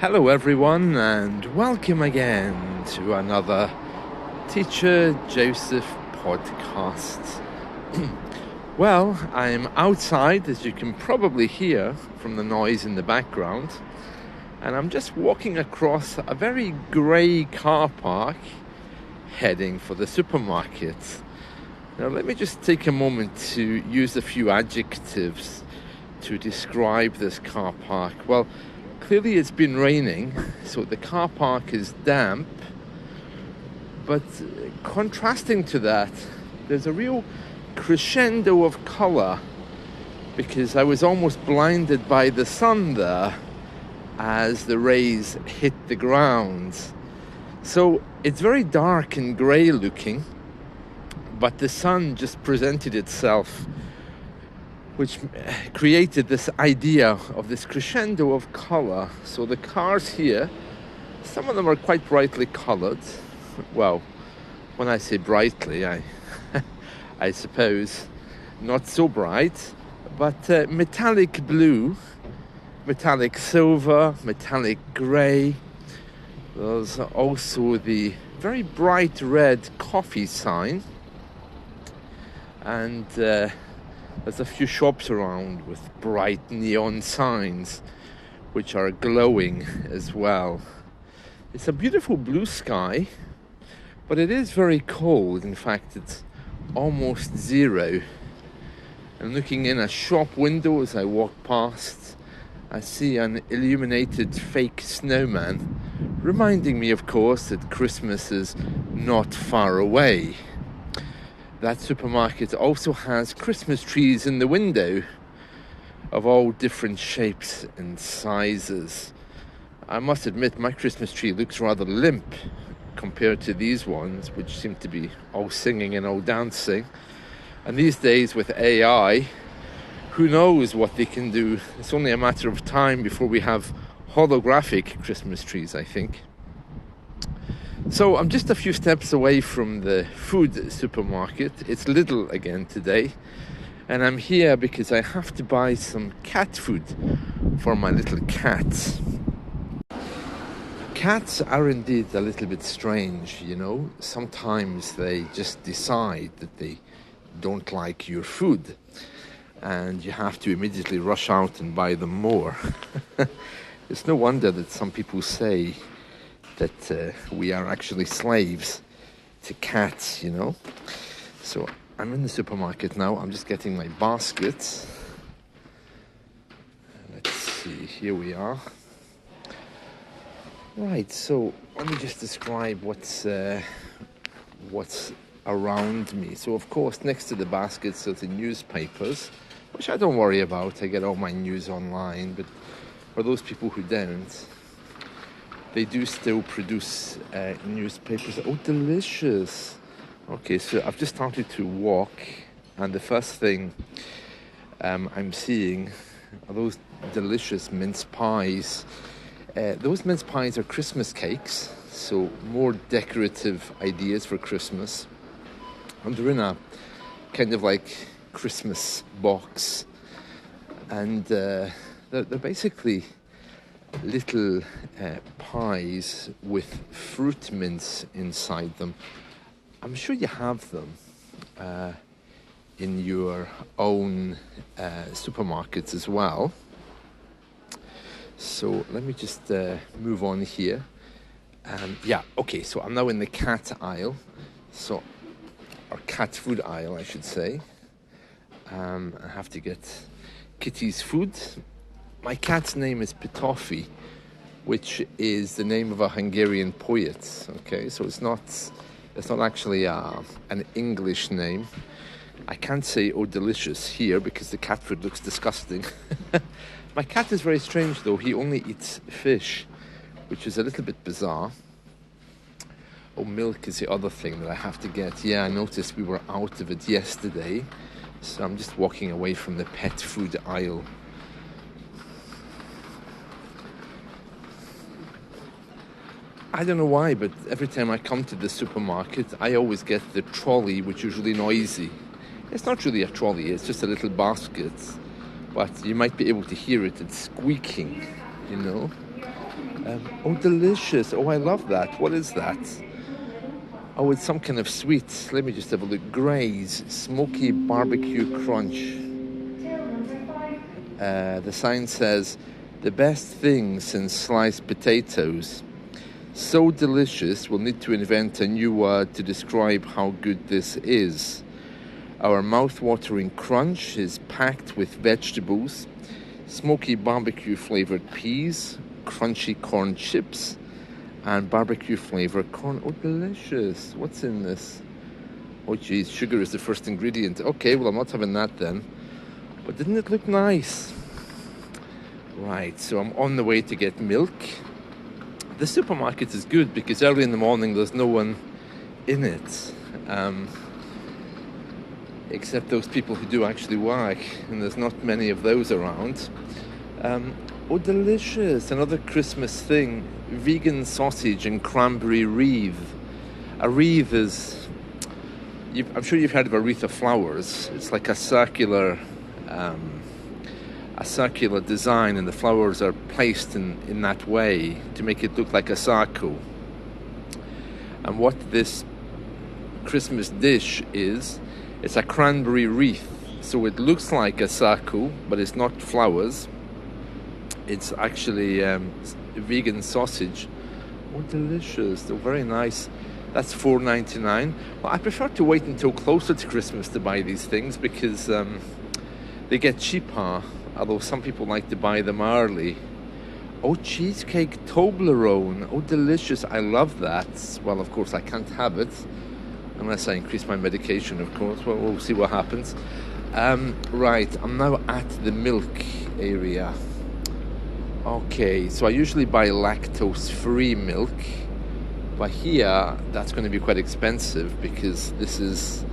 Hello, everyone, and welcome again to another Teacher Joseph podcast. Well, I'm outside, as you can probably hear from the noise in the background, and I'm just walking across a very grey car park heading for the supermarket. Now, let me just take a moment to use a few adjectives to describe this car park. Well, clearly it's been raining, so the car park is damp, but contrasting to that, there's a real crescendo of colour because I was almost blinded by the sun there as the rays hit the ground. So it's very dark and grey looking, but the sun just presented itself, which created this idea of this crescendo of colour. So the cars here, some of them are quite brightly coloured. Well, when I say brightly, I suppose not so bright, but metallic blue, metallic silver, metallic grey. There's also the very bright red coffee sign, and there's a few shops around with bright neon signs which are glowing as well. It's a beautiful blue sky, but it is very cold. In fact, it's almost zero. And looking in a shop window as I walk past, I see an illuminated fake snowman, reminding me, of course, that Christmas is not far away. That supermarket also has Christmas trees in the window of all different shapes and sizes. I must admit, my Christmas tree looks rather limp compared to these ones, which seem to be all singing and all dancing. And these days with AI, who knows what they can do? It's only a matter of time before we have holographic Christmas trees, I think. So I'm just a few steps away from the food supermarket. It's Lidl again today, and I'm here because I have to buy some cat food for my little cats. Cats are indeed a little bit strange, you know. Sometimes they just decide that they don't like your food, and you have to immediately rush out and buy them more. It's no wonder that some people say that we are actually slaves to cats, you know. So I'm in the supermarket now. I'm just getting my basket. Let's see, here we are. Right, so let me just describe what's around me. So of course, next to the baskets are the newspapers, which I don't worry about. I get all my news online, but for those people who don't, they do still produce newspapers. Oh, delicious. Okay, so I've just started to walk, and the first thing I'm seeing are those delicious mince pies. Those mince pies are Christmas cakes, so more decorative ideas for Christmas. And they're in a kind of like Christmas box. And they're basically little pies with fruit mince inside them. I'm sure you have them in your own supermarkets as well. So let me just move on here. Okay, so I'm now in the cat aisle. So, or cat food aisle, I should say. I have to get Kitty's food. My cat's name is Pitofi, which is the name of a Hungarian poet. Okay, so it's not actually an English name. I can't say "oh delicious" here because the cat food looks disgusting. My cat is very strange though. He only eats fish, which is a little bit bizarre. Oh, milk is the other thing that I have to get. Yeah, I noticed we were out of it yesterday, so I'm just walking away from the pet food aisle. I don't know why, but every time I come to the supermarket, I always get the trolley, which is really noisy. It's not really a trolley, it's just a little basket, but you might be able to hear it. It's squeaking. you know. Oh, delicious. Oh, I love that. What is that? Oh, it's some kind of sweet. Let me just have a look. Gray's Smoky Barbecue Crunch. The sign says, the best thing since sliced potatoes. So delicious, we'll need to invent a new word to describe how good this is. Our mouth-watering crunch is packed with vegetables, smoky barbecue-flavored peas, crunchy corn chips, and barbecue-flavored corn. Oh, delicious. What's in this? Oh, geez, sugar is the first ingredient. Okay, well, I'm not having that then. But didn't it look nice? Right, so I'm on the way to get milk. The supermarket is good because early in the morning there's no one in it. Except those people who do actually work, and there's not many of those around. Oh, delicious. Another Christmas thing. Vegan sausage and cranberry wreath. A wreath is... I'm sure you've heard of a wreath of flowers. It's like a circular design, and the flowers are placed in that way to make it look like a circle. And what this Christmas dish is, it's a cranberry wreath. So it looks like a circle, but it's not flowers. It's actually vegan sausage. Oh, delicious. Oh, very nice. That's $4.99. Well, I prefer to wait until closer to Christmas to buy these things because they get cheaper, although some people like to buy them early. Oh, cheesecake Toblerone. Oh, delicious. I love that. Well, of course, I can't have it unless I increase my medication, of course. Well, we'll see what happens. Right, I'm now at the milk area. Okay, so I usually buy lactose-free milk. But here, that's going to be quite expensive because this is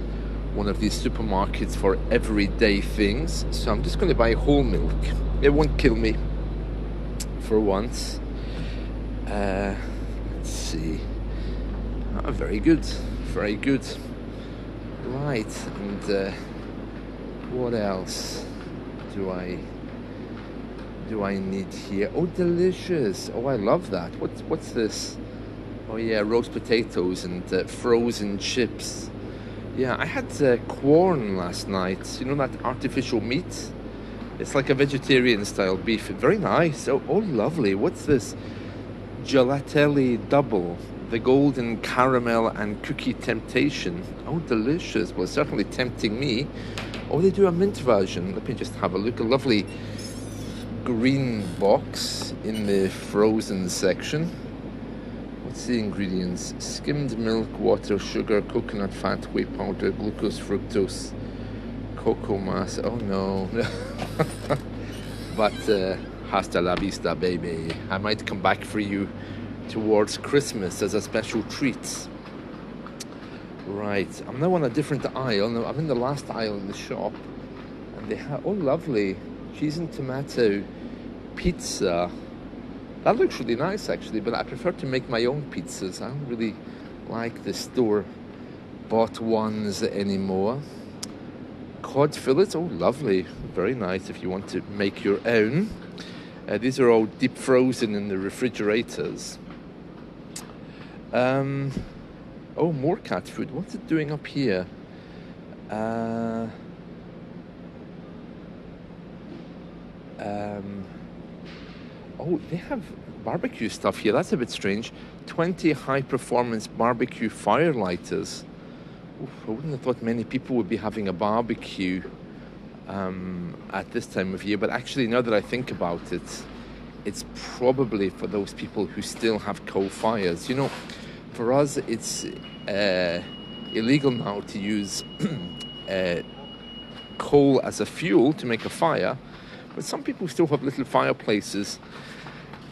one of these supermarkets for everyday things. So I'm just going to buy whole milk. It won't kill me for once. Let's see. Oh, very good. Very good. Right, and what else do I need here? Oh, delicious. Oh, I love that. What's this? Oh yeah, roast potatoes and frozen chips. Yeah, I had corn last night. You know that artificial meat? It's like a vegetarian style beef. Very nice. Oh, lovely. What's this? Gelatelli double. The golden caramel and cookie temptation. Oh, delicious. Well, it's certainly tempting me. Oh, they do a mint version. Let me just have a look. A lovely green box in the frozen section. What's the ingredients? Skimmed milk, water, sugar, coconut fat, whey powder, glucose, fructose, cocoa mass. Oh no. But hasta la vista, baby. I might come back for you towards Christmas as a special treat. Right, I'm now on a different aisle. No, I'm in the last aisle in the shop, and they have, oh lovely, cheese and tomato pizza. That looks really nice actually, but I prefer to make my own pizzas. I don't really like the store-bought ones anymore. Cod fillets, oh lovely, very nice if you want to make your own. These are all deep frozen in the refrigerators. Oh, more cat food. What's it doing up here? Oh, they have barbecue stuff here. That's a bit strange. 20 high-performance barbecue fire lighters. Oof, I wouldn't have thought many people would be having a barbecue at this time of year. But actually, now that I think about it, it's probably for those people who still have coal fires. You know, for us, it's illegal now to use coal as a fuel to make a fire. But some people still have little fireplaces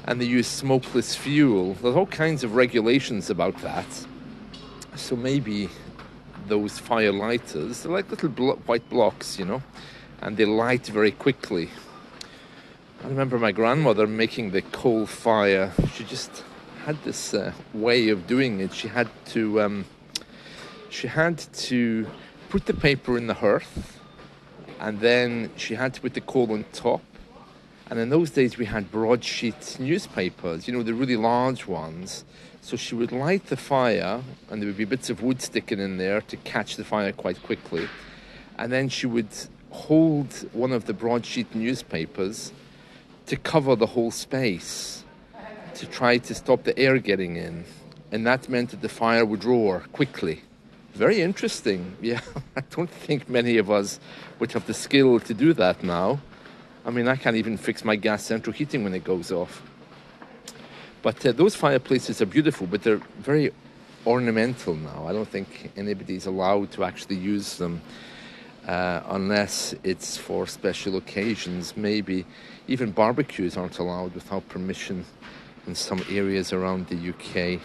and they use smokeless fuel. There's all kinds of regulations about that. So maybe those fire lighters, they're like little white blocks, you know, and they light very quickly. I remember my grandmother making the coal fire. She just had this way of doing it. She had to put the paper in the hearth, and then she had to put the coal on top, And in those days, we had broadsheet newspapers, the really large ones. So she would light the fire, and there would be bits of wood sticking in there to catch the fire quite quickly. And then she would hold one of the broadsheet newspapers to cover the whole space, to try to stop the air getting in. And that meant that the fire would roar quickly. Very interesting. Yeah, I don't think many of us would have the skill to do that now. I mean, I can't even fix my gas central heating when it goes off. But those fireplaces are beautiful, but they're very ornamental now. I don't think anybody's allowed to actually use them unless it's for special occasions. Maybe even barbecues aren't allowed without permission in some areas around the UK.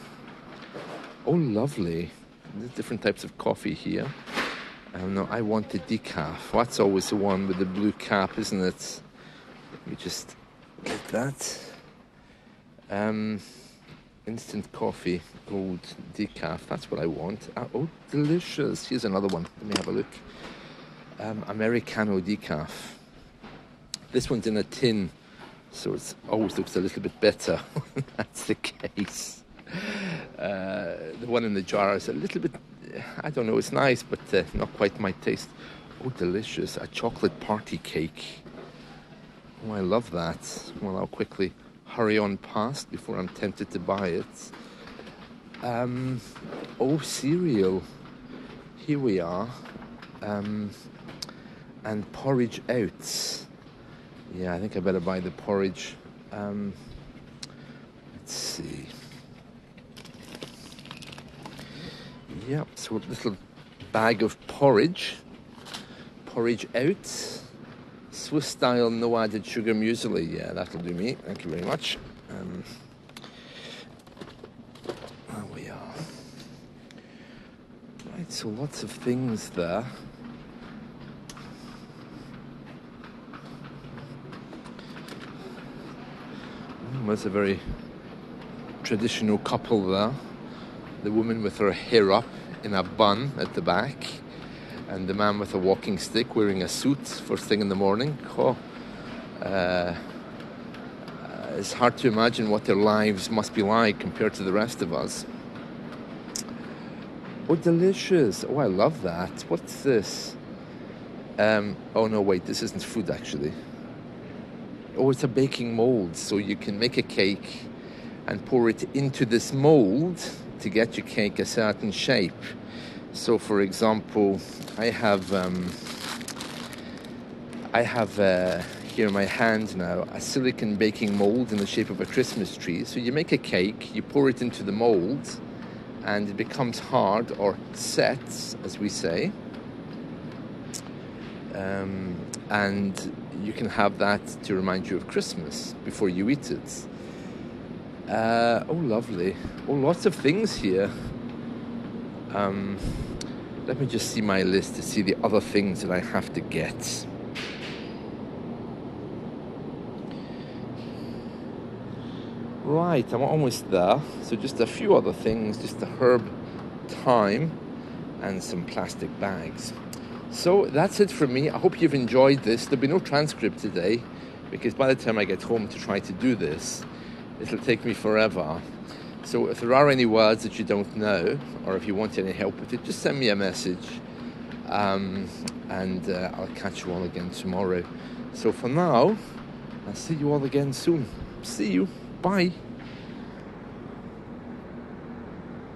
Oh, lovely. There's different types of coffee here. No, I want the decaf. That's always the one with the blue cap, isn't it? Let me just get that. Instant coffee, gold decaf. That's what I want. Oh, delicious. Here's another one. Let me have a look. Americano decaf. This one's in a tin, so it always looks a little bit better when that's the case. The one in the jar is a little bit, I don't know, it's nice, but not quite my taste. Oh, delicious. A chocolate party cake. Oh, I love that. Well, I'll quickly hurry on past before I'm tempted to buy it. Oh, cereal. Here we are. And porridge oats. Yeah, I think I better buy the porridge. Let's see. Yep, so a little bag of porridge oats. Swiss style, no added sugar muesli. Yeah, that'll do me. Thank you very much. There we are. Right, so lots of things there. There's a very traditional couple there. The woman with her hair up in a bun at the back, and the man with a walking stick wearing a suit first thing in the morning. It's hard to imagine what their lives must be like compared to the rest of us. Oh, delicious. Oh, I love that. What's this? Oh, no, wait, this isn't food, actually. Oh, it's a baking mold, so you can make a cake and pour it into this mold to get your cake a certain shape. So, for example, I have here in my hand now a silicon baking mold in the shape of a Christmas tree. So you make a cake, you pour it into the mold, and it becomes hard, or sets, as we say. And you can have that to remind you of Christmas before you eat it. Oh, lovely. Oh, lots of things here. Let me just see my list to see the other things that I have to get. Right, I'm almost there. So just a few other things, just a herb thyme and some plastic bags. So that's it from me. I hope you've enjoyed this. There'll be no transcript today, because by the time I get home to try to do this, it'll take me forever. So if there are any words that you don't know, or if you want any help with it, just send me a message, and I'll catch you all again tomorrow. So for now, I'll see you all again soon. See you. Bye.